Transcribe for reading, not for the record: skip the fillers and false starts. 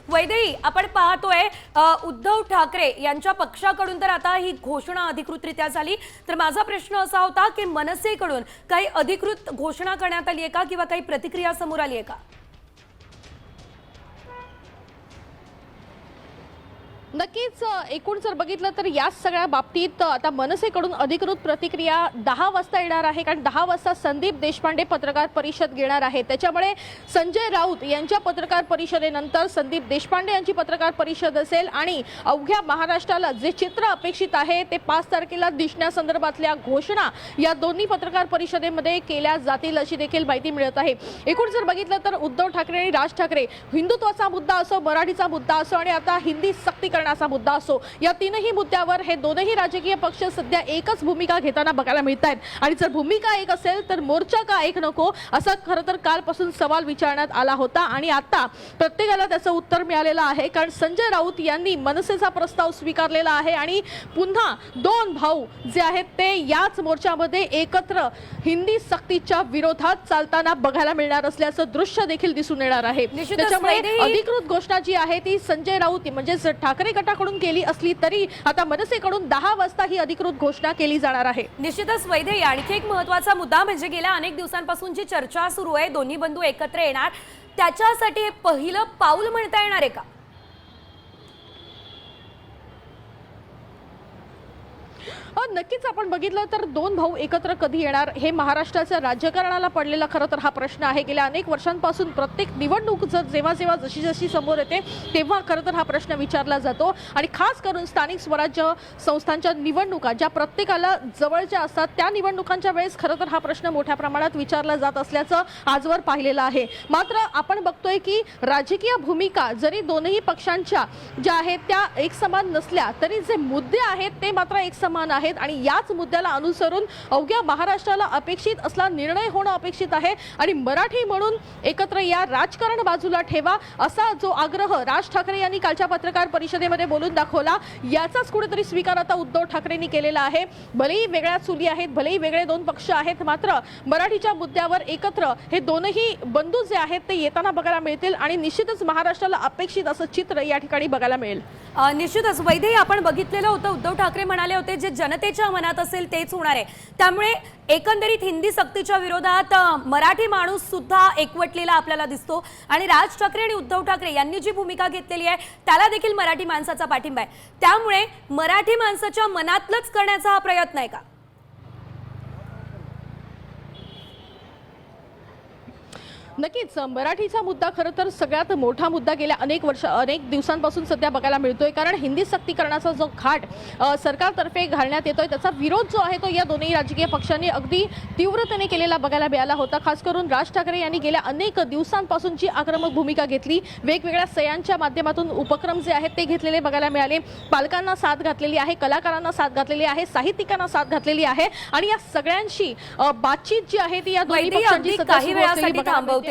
वैदेही, आपण पाहतोय उद्धव ठाकरे यांच्या पक्षाकडून तर आता ही घोषणा अधिकृतरित्या झाली। तर माझा प्रश्न असा होता की मनसेकडून काही अधिकृत घोषणा करण्यात आली आहे का किंवा काही प्रतिक्रिया समोर आली आहे का? नक्कीच एकूण जर बघितलं तर या सगळ्या बाबतीत आता मनसेकडून अधिकृत प्रतिक्रिया 10 वाजता येणार आहे, कारण 10 वाजता संदीप देशपांडे पत्रकार परिषद घेणार आहेत। त्याच्यामुळे संजय राऊत यांच्या पत्रकार परिषदेनंतर संदीप देशपांडे यांची पत्रकार परिषद असेल आणि अवघ्या महाराष्ट्राला जे चित्र अपेक्षित आहे ते 5 तारखेला दिसण्यासंदर्भातल्या घोषणा या दोन्ही पत्रकार परिषदेमध्ये केल्या जातील अशी देखील माहिती मिळत आहे। एकूण जर बघितलं तर उद्धव ठाकरे आणि राज ठाकरे हिंदुत्वाचा मुद्दा असो, मराठीचा मुद्दा असो आणि आता हिंदी सक्ती चा मुद्दा असो, या तीनही मुद्द्यावर हे दोनही राजकीय पक्ष सध्या एकच भूमिका घेताना बघायला मिळतात। आणि जर भूमिका एक असेल तर मोर्चा का एक नको असा खरं तर कालपासून सवाल विचारण्यात आला होता आणि आता प्रत्येकाला त्याचं उत्तर मिळालेलं आहे, कारण संजय राऊत यांनी मनसेचा प्रस्ताव स्वीकारलेला आहे आणि पुन्हा दोन भाऊ जे आहेत ते याच मोर्चामध्ये एकत्र हिंदी सक्तीच्या विरोधात चालताना बघायला मिळणार असल्याचं दृश्य देखील दिसून येणार आहे। त्याच्यामुळे अधिकृत घोषणा जी आहे ती संजय राऊत म्हणजे ठाकरे गटाकडून केली असली तरी आता मनसेकडून 10 वाजता ही अधिकृत घोषणा केली जाणार आहे। निश्चितच वैदेही, आणखी एक महत्त्वाचा मुद्दा म्हणजे गेल्या अनेक दिवसांपासून जी चर्चा सुरू आहे दोन्ही बंधू एकत्र येणार, त्याच्यासाठी हे पहिलं पाऊल म्हणता येणार आहे का? नक्कीच आपण बघितलं तर दोन भाऊ एकत्र कधी येणार हे महाराष्ट्राच्या राजकारणाला पडलेला खरं तर हा प्रश्न आहे। गेल्या अनेक वर्षांपासून प्रत्येक निवडणूक जेव्हा जशी समोर येते तेव्हा खरं तर हा प्रश्न विचारला जातो आणि खास करून स्थानिक स्वराज्य संस्थांच्या निवडणुका ज्या प्रत्येकाला जवळच्या असतात त्या निवडणुकांच्या वेळेस खरं तर हा प्रश्न मोठ्या प्रमाणात विचारला जात असल्याचं आजवर पाहिलेलं आहे। मात्र आपण बघतोय की राजकीय भूमिका जरी दोनही पक्षांच्या ज्या आहेत त्या एकसमान नसल्या तरी जे मुद्दे आहेत ते मात्र एकसमान आहेत आणि याच मुद्द्याला अनुसरून अवघ्या महाराष्ट्राला अपेक्षित असला निर्णय होणं अपेक्षित आहे आणि मराठी म्हणून एकत्र या, राजकारण बाजूला ठेवा असा जो आग्रह राज ठाकरे यांनी कालच्या पत्रकार परिषदेमध्ये बोलून दाखवला, याचाच कुठेतरी स्वीकार आता उद्धव ठाकरेंनी केलेला आहे। भलेही वेगळ्या चुली आहेत, भलेही वेगळे दोन पक्ष आहेत, मात्र मराठीच्या मुद्द्यावर एकत्र हे दोनही बंधू जे आहेत ते येताना बघायला मिळतील आणि निश्चितच महाराष्ट्राला अपेक्षित असं चित्र या ठिकाणी बघायला मिळेल। निश्चितच वैदेही, आपण बघितलेलं होतं उद्धव ठाकरे म्हणाले होते जे जनतेच्या मनात असेल तेच होणार आहे। त्यामुळे एकंदरीत हिंदी सक्तीच्या विरोधात मराठी माणूस सुद्धा एकवटलेला आपल्याला दिसतो आणि राज ठाकरे आणि उद्धव ठाकरे यांनी जी भूमिका घेतलेली आहे त्याला देखील मराठी माणसाचा पाठिंबा आहे। त्यामुळे मराठी माणसाच्या मनातलंच करण्याचा हा प्रयत्न आहे का? नक्कीच मराठीचा मुद्दा खरं तर सगळ्यात मोठा मुद्दा गेल्या अनेक दिवसांपासून सध्या बघायला मिळतोय, कारण हिंदी सक्तीकरणाचा जो घाट सरकारतर्फे घालण्यात येतोय त्याचा विरोध जो आहे तो या दोन्ही राजकीय पक्षांनी अगदी तीव्रतेने केलेला बघायला मिळाला होता। खास करून राज ठाकरे यांनी गेल्या अनेक दिवसांपासून जी आक्रमक भूमिका घेतली, वेगवेगळ्या सह्यांच्या माध्यमातून उपक्रम जे आहेत ते घेतलेले बघायला मिळाले, पालकांना साथ घातलेली आहे, कलाकारांना साथ घातलेली आहे, साहित्यिकांना साथ घातलेली आहे आणि या सगळ्यांशी बातचीत जी आहे ती या दोन्ही पक्षांची काही वेळासाठी थांबवते।